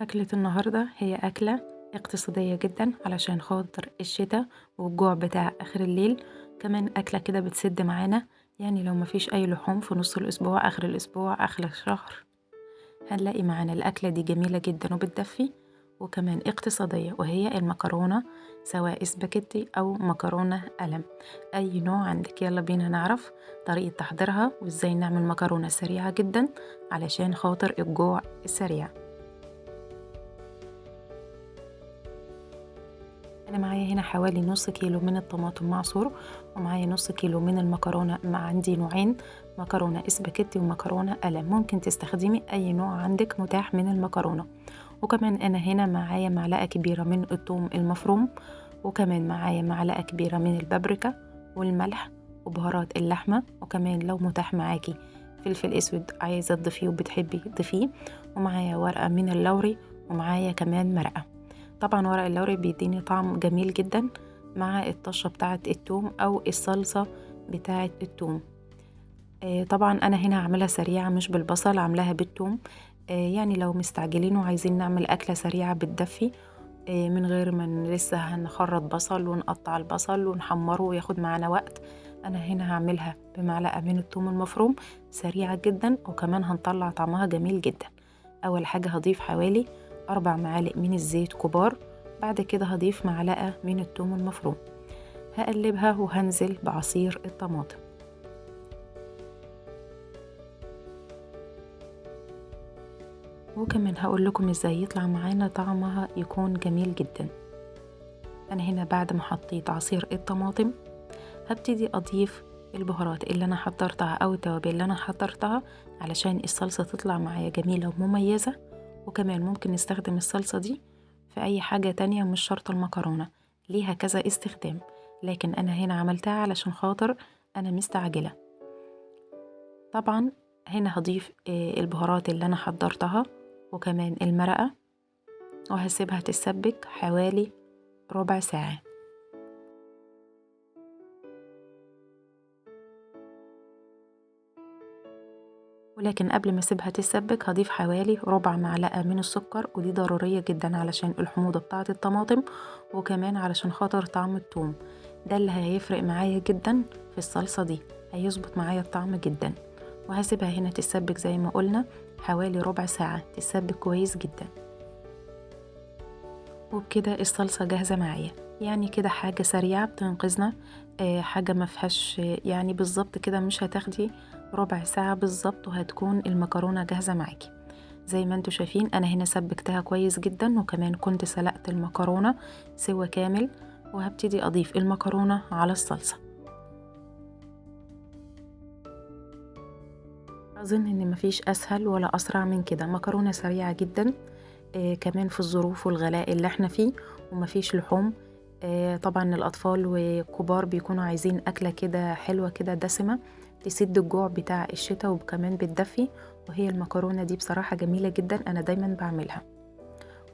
أكلة النهاردة هي أكلة اقتصادية جدا علشان خاطر الشتا والجوع بتاع آخر الليل. كمان أكلة كده بتسد معانا، يعني لو مفيش أي لحوم في نص الأسبوع آخر الأسبوع آخر الشهر هنلاقي معانا الأكلة دي جميلة جدا وبتدفي وكمان اقتصادية، وهي المكرونة، سواء سباكيتي أو مكرونة قلم، أي نوع عندك. يلا بينا نعرف طريقة تحضيرها وإزاي نعمل مكرونة سريعة جدا علشان خاطر الجوع السريع. أنا معايا هنا حوالي نص كيلو من الطماطم معصور، ومعايا نص كيلو من المكرونة، عندي نوعين، مكرونة اسباجيتي ومكرونة قلم، ممكن تستخدمي أي نوع عندك متاح من المكرونة. وكمان أنا هنا معايا معلقة كبيرة من الثوم المفروم، وكمان معايا معلقة كبيرة من البابريكا والملح وبهارات اللحمة، وكمان لو متاح معاكي فلفل اسود عايزة تضيفيه وبتحبي تضيفيه، ومعايا ورقة من اللوري، ومعايا كمان مرقة. طبعا ورق اللوري بيديني طعم جميل جدا مع الطشة بتاعة التوم أو الصلصة بتاعة التوم. طبعا أنا هنا هعملها سريعة مش بالبصل، عاملاها بالتوم. يعني لو مستعجلين وعايزين نعمل أكلة سريعة بتدفي من غير ما لسه هنخرط بصل ونقطع البصل ونحمره وياخد معانا وقت، أنا هنا هعملها بمعلقة من التوم المفروم، سريعة جدا وكمان هنطلع طعمها جميل جدا. أول حاجة هضيف حوالي 4 معالق من الزيت كبار، بعد كده هضيف معلقة من الثوم المفروم، هقلبها وهنزل بعصير الطماطم. وكمان هقول لكم ازاي يطلع معانا طعمها يكون جميل جدا. أنا هنا بعد ما حطيت عصير الطماطم هبتدي أضيف البهارات اللي أنا حضرتها أو التوابل اللي أنا حضرتها علشان الصلصة تطلع معايا جميلة ومميزة. وكمان ممكن نستخدم الصلصة دي في أي حاجة تانية مش شرط المكرونة، ليها كذا استخدام، لكن أنا هنا عملتها علشان خاطر أنا مستعجلة. طبعا هنا هضيف البهارات اللي أنا حضرتها وكمان المرقة، وهسيبها تتسبك حوالي ربع ساعة. ولكن قبل ما اسيبها تتسبك هضيف حوالي ربع معلقة من السكر، ودي ضرورية جدا علشان الحموضة بتاعة الطماطم وكمان علشان خاطر طعم الثوم، ده اللي هيفرق معايا جدا في الصلصة دي، هيظبط معايا الطعم جدا. وهسيبها هنا تتسبك زي ما قلنا حوالي ربع ساعة، تتسبك كويس جدا. وبكده الصلصة جاهزة معايا، يعني كده حاجة سريعة بتنقذنا، حاجة ما فيهاش يعني بالظبط كده مش هتاخدي ربع ساعة بالظبط وهتكون المكرونة جاهزة معاكي. زي ما انتوا شايفين انا هنا سبكتها كويس جدا، وكمان كنت سلقت المكرونة سوا كامل، وهبتدي اضيف المكرونة على الصلصة. اظن ان مفيش اسهل ولا اسرع من كده، مكرونة سريعة جدا كمان في الظروف والغلاء اللي احنا فيه ومفيش لحوم. طبعا الأطفال وكبار بيكونوا عايزين أكلة كده حلوة كده دسمة تسد الجوع بتاع الشتاء وكمان بتدفي، وهي المكرونة دي بصراحة جميلة جدا، أنا دايما بعملها.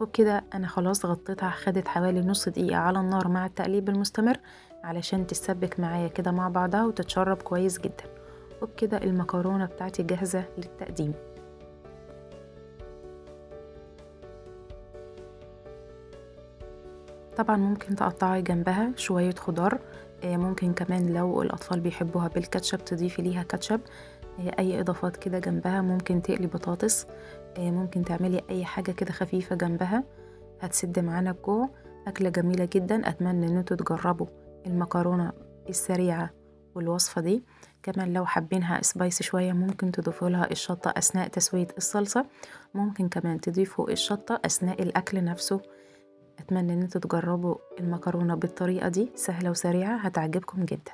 وبكده أنا خلاص غطيتها، خدت حوالي نص دقيقة على النار مع التقليب المستمر علشان تتسبك معايا كده مع بعضها وتتشرب كويس جدا. وبكده المكرونة بتاعتي جاهزة للتقديم. طبعا ممكن تقطعي جنبها شوية خضار، ممكن كمان لو الأطفال بيحبوها بالكاتشب تضيفي ليها كاتشب، أي إضافات كده جنبها، ممكن تقلي بطاطس، ممكن تعملي أي حاجة كده خفيفة جنبها هتسد معانا الجوع. أكلة جميلة جدا، أتمنى إن انتوا تجربوا المكرونة السريعة والوصفة دي. كمان لو حابينها سبايسي شوية ممكن تضيفوا لها الشطة أثناء تسوية الصلصة، ممكن كمان تضيفوا الشطة أثناء الأكل نفسه. أتمنى إن انتوا تجربوا المكرونة بالطريقة دي، سهلة وسريعة هتعجبكم جدا.